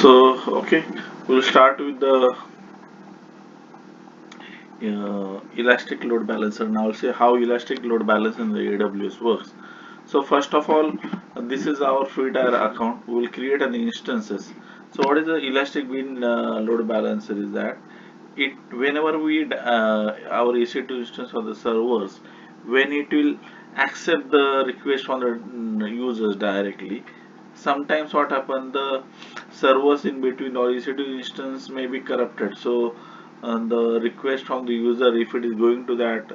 So, okay, we'll start with the elastic load balancer. Now I'll say how elastic load balancer in the AWS works. So first of all, this is our free tier account. We will create an instances. So what is the elastic bin load balancer is that it whenever we our EC2 instance of the servers, when it will accept the request from the users directly, sometimes what happen, the servers in between or EC2 instance may be corrupted. So the request from the user, if it is going to that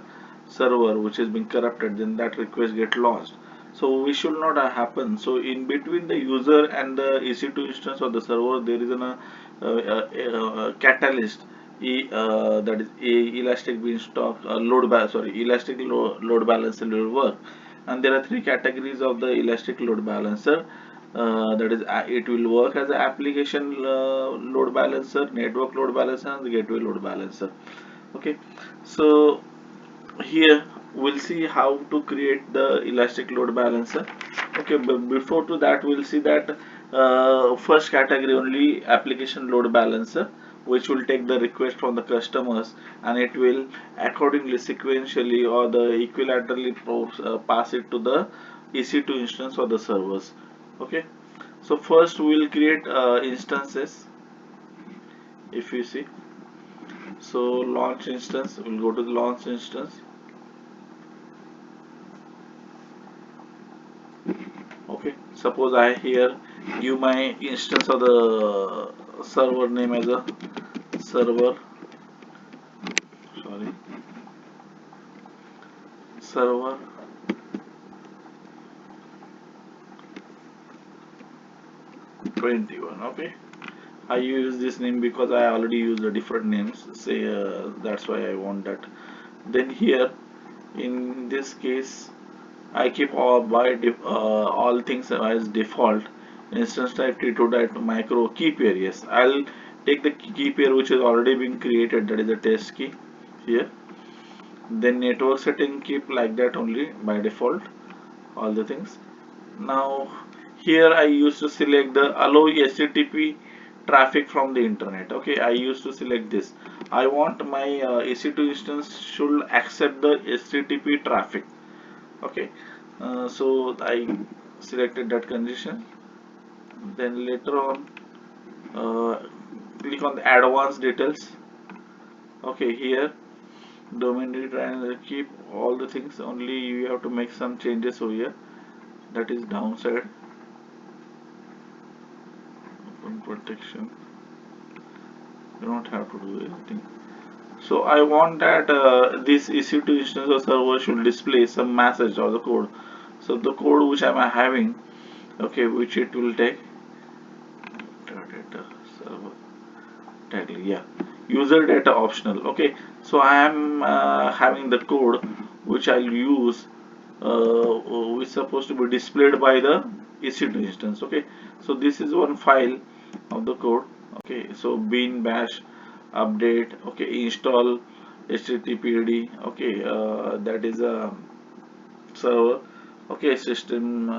server which has been corrupted, then that request get lost. So we should not happen. So in between the user and the EC2 instance of the server, there is a catalyst. That is a elastic beanstalk elastic load balancer will work, and there are three categories of the elastic load balancer. That is, it will work as an application load balancer, network load balancer, and the gateway load balancer. Okay, so here we'll see how to create the elastic load balancer. Okay, but before to that we'll see that first category only application load balancer, which will take the request from the customers and it will accordingly sequentially or the equilaterally pass it to the EC2 instance or the servers. Okay, so first we will create instances. If you see, so launch instance, we'll go to the launch instance. Okay, suppose I here give my instance of the server name as a server, sorry, server 21. Okay, I use this name because I already use the different names, say that's why I want that. Then here in this case I keep all things as default. Instance type T2 that micro key pair. Yes, I'll take the key pair which has already been created, that is a test key here. Then network setting keep like that only by default, all the things. Now here I used to select the allow HTTP traffic from the internet. Okay, I used to select this. I want my EC2 instance should accept the HTTP traffic. Okay, so I selected that condition. Then later on uh, click on the advanced details. Okay, here domain data and keep all the things, only you have to make some changes over here. That is downside. Open protection, you don't have to do anything. So I want that this EC2 instance or server should display some message or the code. So the code which I'm having, okay, which it will take data server title, yeah, user data optional. Okay, so I am having the code which I'll use, which is supposed to be displayed by the EC2 instance. Okay, so this is one file of the code. Okay, so bin bash update, okay, install httpd, okay, that is a server, okay, system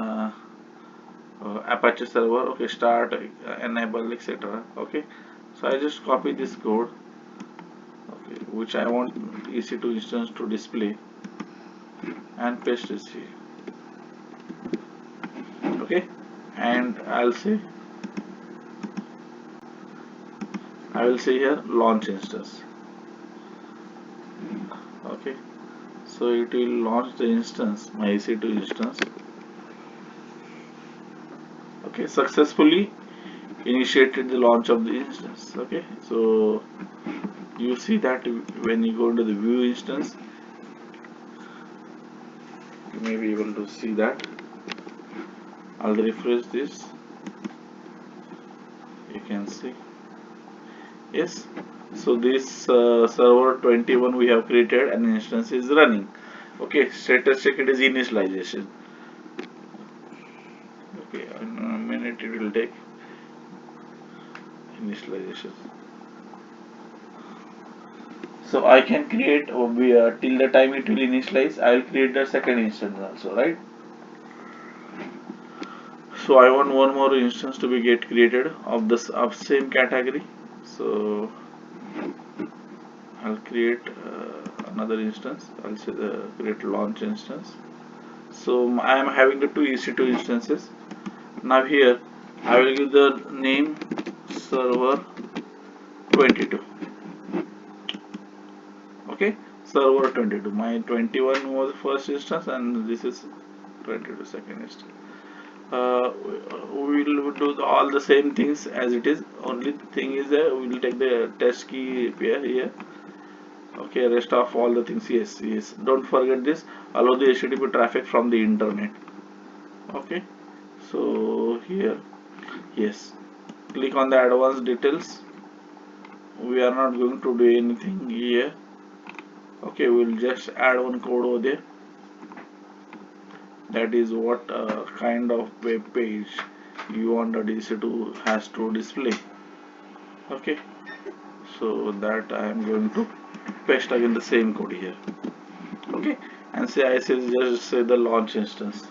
Apache server, okay, start, enable, etc. Okay, so I just copy this code, okay, which I want EC2 instance to display, and paste this here. Okay, and I will say here launch instance. Okay, so it will launch the instance, my EC2 instance. Okay, successfully initiated the launch of the instance. Okay, so you see that when you go into the view instance, you may be able to see that. I'll refresh this, you can see. Yes, so this server 21 we have created, an instance is running. Okay, status check, it is initialization. Okay, in a minute it will take initialization. So I can create till the time it will initialize, I will create the second instance also, right? So I want one more instance to be get created of this of same category. So I'll create another instance. I'll say the create launch instance. So I am having the two EC2 instances. Now here I will give the name server 22. Okay, server 22. My 21 was first instance and this is 22 second instance. We will do all the same things as it is. Only thing is that we will take the test key pair here. Okay, rest of all the things, yes. Don't forget this. Allow the HTTP traffic from the internet. Okay, so here, yes. Click on the advanced details. We are not going to do anything here. Okay, we'll just add one code over there. That is what kind of web page you want the DC2 has to display. Okay, so that I am going to paste again the same code here. Okay, and say I say just say the launch instance.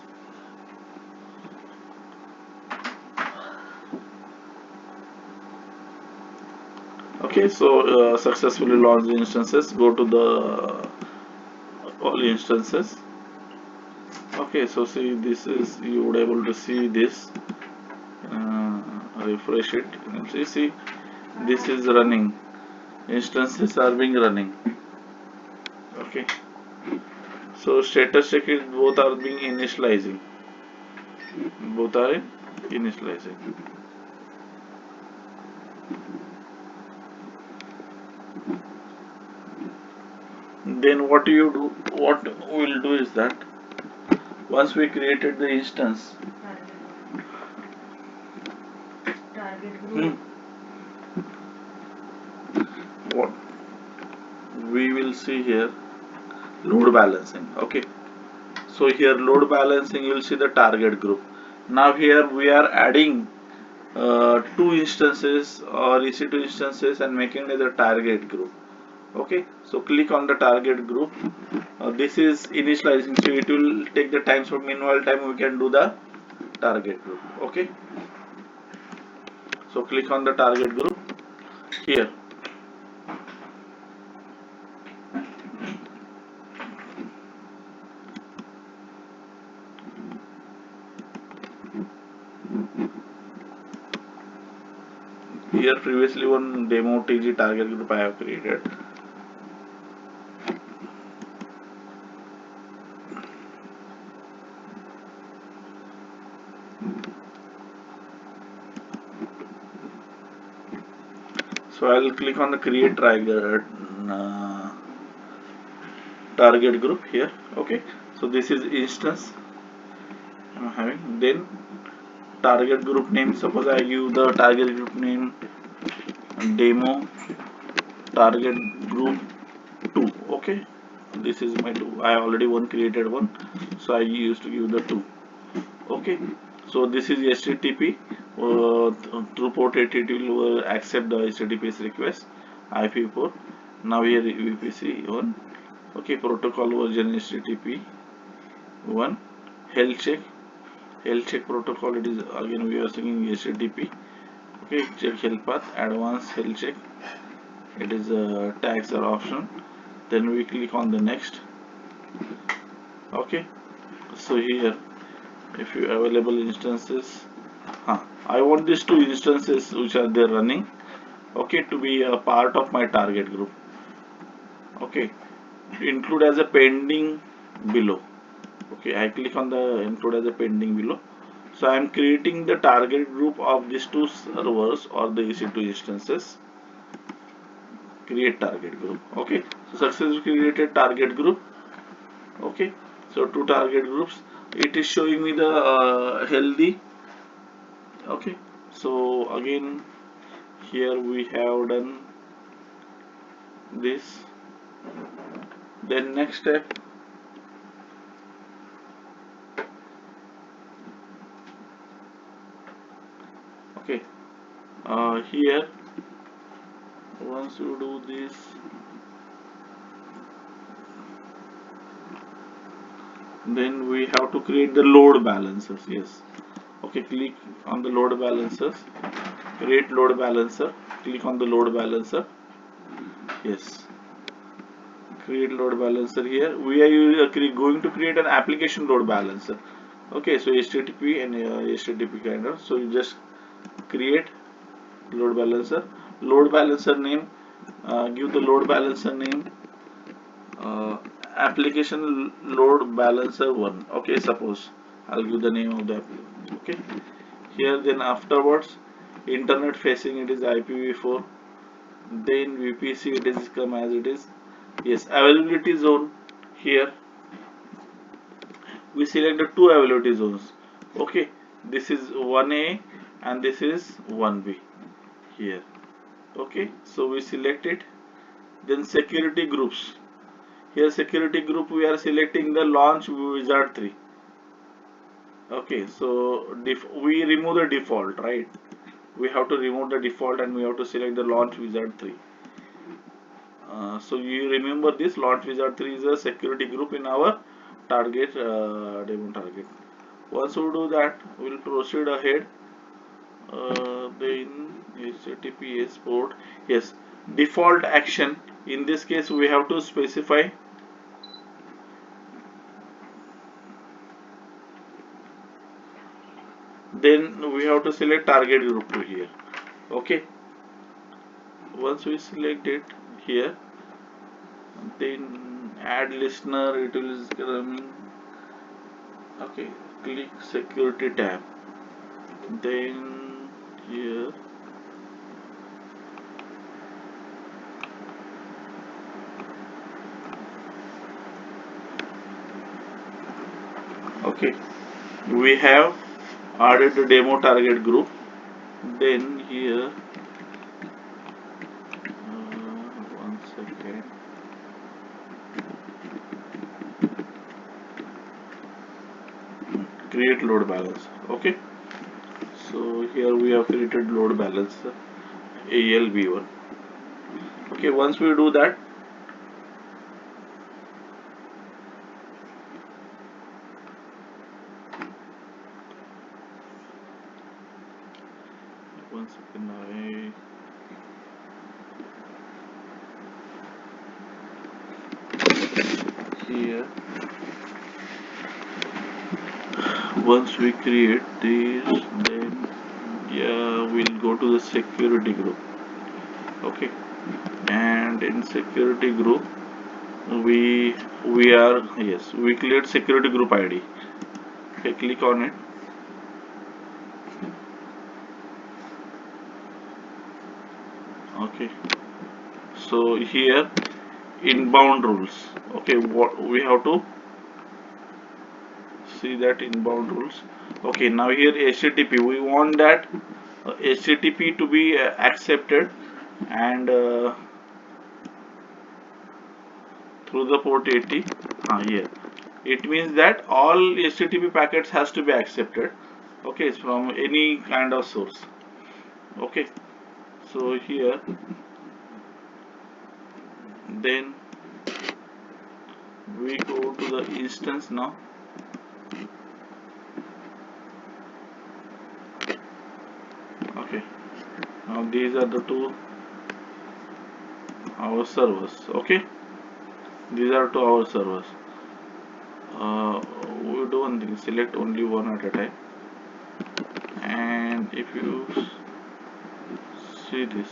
Okay, so successfully launched instances. Go to the all instances. Okay, so see this is you would able to see this. Refresh it. And see this is running. Instances are being running. Okay, so status check is both are being initializing. Both are initializing. Then what you do? What we'll do is that once we created the instance, what we will see here load balancing. Okay, so here load balancing you will see the target group. Now here we are adding two instances or EC2 instances and making it a target group. Okay, so click on the target group. This is initializing, so it will take the time. So meanwhile time we can do the target group. Okay, so click on the target group here. Here previously one demo TG target group I have created. So I will click on the create target group here. Okay, so this is instance I'm having. Then target group name, suppose I give the target group name demo target group 2. Okay, this is my 2. I already one created one, so I used to give the 2. Okay, so this is HTTP through port 80 will accept the HTTPS request IP4. Now here VPC 1. Okay, protocol version HTTP 1. Health check protocol, it is again we are saying HTTP. Okay, check health path, advanced health check, it is tags are option. Then we click on the next. Okay, so here if you available instances, I want these two instances which are there running, okay, to be a part of my target group. Okay, include as a pending below. Okay, I click on the include as a pending below. So I am creating the target group of these two servers or the EC2 instances. Create target group. Okay, so successfully created target group. Okay, so two target groups. It is showing me the healthy. Okay, so again here we have done this. Then next step. Okay, here once you do this, then we have to create the load balancers. Yes, Okay, click on the load balancers, create load balancer, click on the load balancer. Yes, create load balancer. Here we are going to create an application load balancer. Okay, so HTTP and HTTP kind of, so you just create load balancer. Load balancer name, give the load balancer name, uh, application load balancer 1. Okay, suppose I'll give the name of the application. Okay, here then afterwards internet facing it is IPv4, then VPC it is come as it is. Yes, availability zone. Here we select the two availability zones. Okay, this is 1A and this is 1B here. Okay, so we select it. Then security groups. Here security group we are selecting the launch wizard 3. Okay, so we remove the default, right? We have to remove the default and we have to select the launch wizard 3. So you remember this launch wizard 3 is a security group in our target demo target. Once we do that, we'll proceed ahead. Then HTTPS port. Yes, default action. In this case, we have to specify. Then we have to select target group to here. Okay. Once we select it here, then add listener. It will is coming. Okay. Click security tab. Then here. Okay. We have added the demo target group. Then here. One second. Create load balancer. Okay, so here we have created load balancer ALB1. Okay, once we do that, one second, here once we create this, then yeah, we'll go to the security group. Okay, and in security group we are, yes, we create security group ID. Okay, click on it. Okay, so here inbound rules. Okay, what we have to see that inbound rules. Okay, now here HTTP, we want that HTTP to be accepted and through the port 80. Here it means that all HTTP packets has to be accepted. Okay, it's from any kind of source. Okay, so here then we go to the instance now. Okay, now these are the two our servers. Okay, these are two our servers. We do one thing, select only one at a time, and if you see this,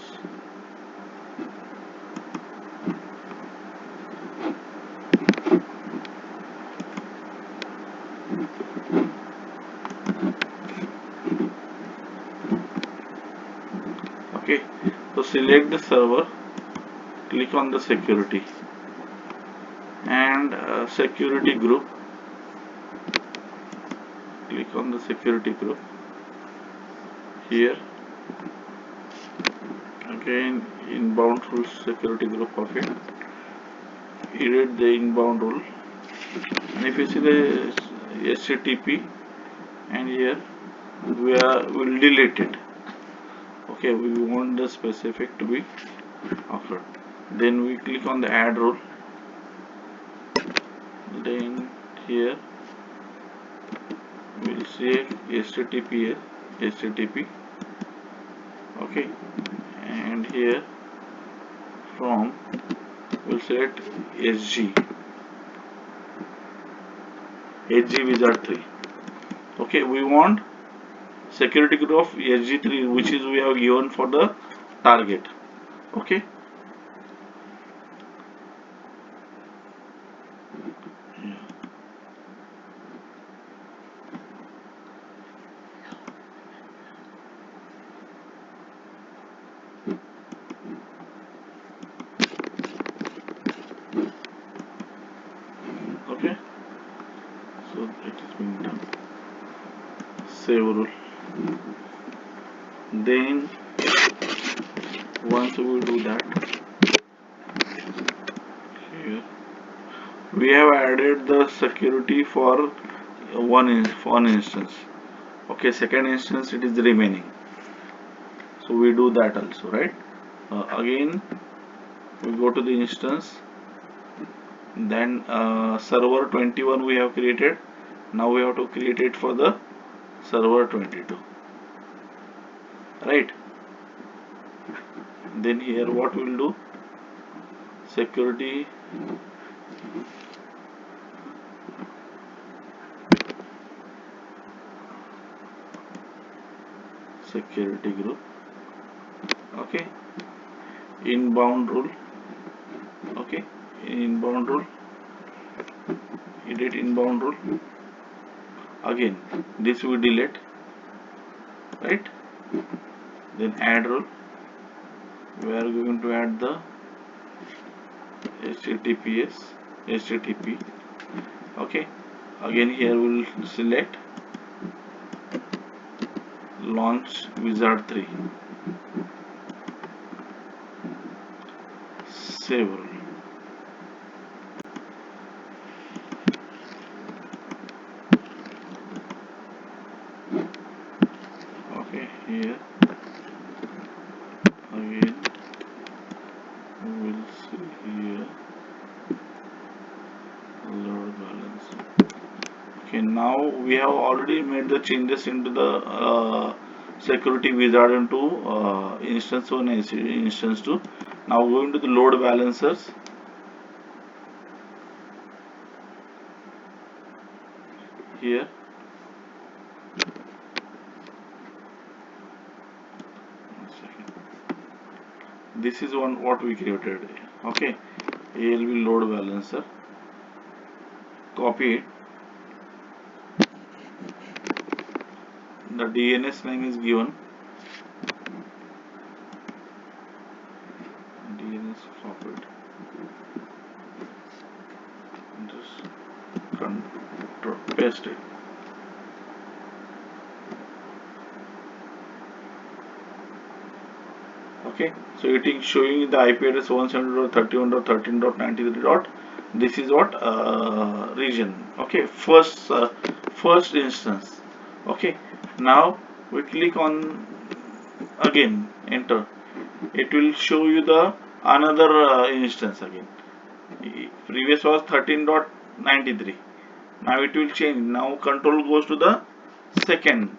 okay, so select the server, click on the security and security group, click on the security group here. Again, inbound rules security group of it, edit the inbound rule, and if you see the HTTP, and here we'll delete it. Okay, we want the specific to be offered. Then we click on the add rule. Then here we'll say HTTP, okay, and here from we'll select SG Wizard 3. Okay, we want security group of SG3, which is we have given for the target. Okay, okay, so it is being done. Save rule. Then once we do that, here we have added the security for one instance. Okay, second instance it is remaining. So we do that also, right? Again, we go to the instance. Then server 21 we have created. Now we have to create it for the server 22, right? Then here what we'll do, security group, okay, inbound rule, okay, inbound rule, edit inbound rule. Again this we delete, right? Then add rule, we are going to add the HTTP, okay. Again here we'll select launch wizard 3, save rule. Okay, here again we'll see here load balance. Okay, now we have already made the changes into the security wizard into instance 1 and instance 2. Now going to the load balancers. Here this is one what we created. Okay, ALB load balancer, copy it. The DNS name is given, DNS copied, just control paste it. Okay, so it is showing the IP address 170.31.13.93. This is what region. Okay, first instance. Okay, now we click on again, enter. It will show you the another instance again. Previous was 13.93. Now it will change. Now control goes to the second.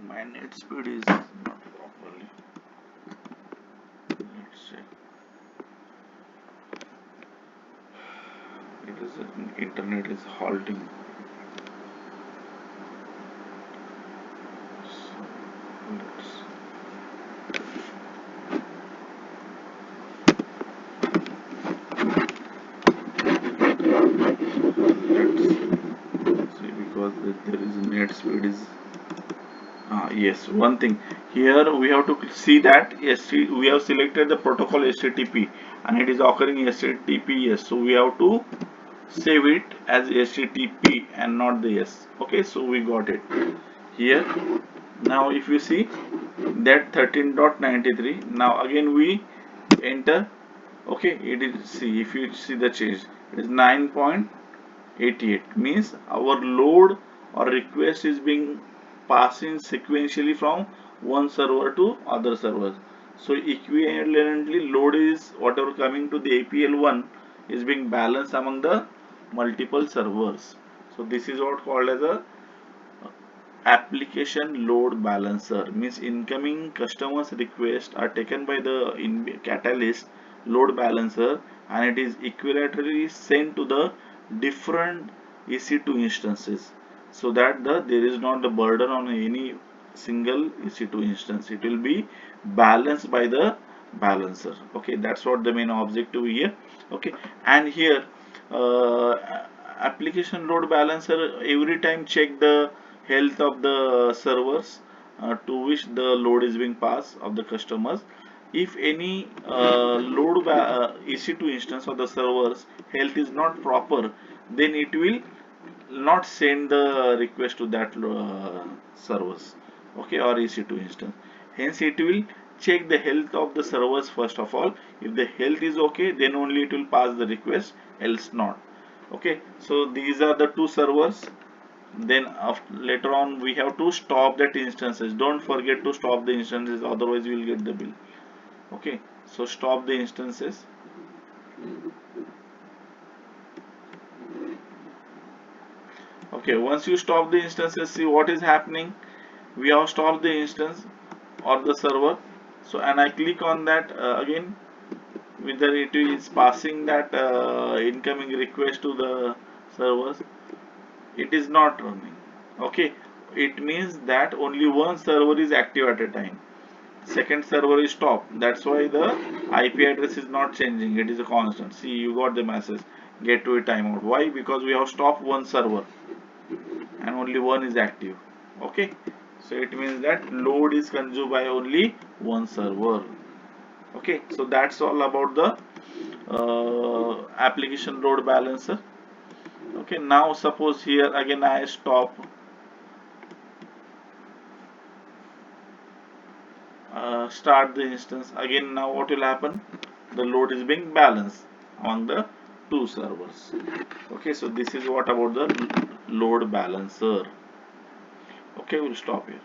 My net speed is not properly. Let's see. It is internet is halting. So let's see, because there is net speed is yes, one thing here we have to see that we have selected the protocol HTTP and it is occurring HTTPS, so we have to save it as HTTP and not the S. Okay, so we got it here. Now if you see that 13.93, now again we enter. Okay, it is, see, if you see the change, it is 9.88, means our load or request is being passing sequentially from one server to other servers. So equivalently load is whatever coming to the APL1 is being balanced among the multiple servers. So this is what called as a application load balancer, means incoming customers requests are taken by the catalyst load balancer and it is equilaterally sent to the different EC2 instances, so that there is not the burden on any single EC2 instance. It will be balanced by the balancer. Okay, that's what the main objective here. Okay, and here uh, application load balancer every time check the health of the servers to which the load is being passed of the customers. If any EC2 instance of the servers health is not proper, then it will not send the request to that servers, okay, or EC2 instance. Hence it will check the health of the servers first of all. If the health is okay, then only it will pass the request, else not. Okay, so these are the two servers. Then later on we have to stop that instances. Don't forget to stop the instances, otherwise you will get the bill. Okay, so stop the instances. Okay, once you stop the instances, see what is happening. We have stopped the instance or the server. So and I click on that again, whether it is passing that incoming request to the servers. It is not running. Okay, it means that only one server is active at a time. Second server is stopped. That's why the IP address is not changing. It is a constant. See, you got the message. Get to a timeout. Why? Because we have stopped one server and only one is active. Okay, so it means that load is consumed by only one server. Okay, so that's all about the application load balancer. Okay, now suppose here again I stop, start the instance again. Now what will happen? The load is being balanced among the two servers. Okay, so this is what about the load balancer. Okay, we'll stop here.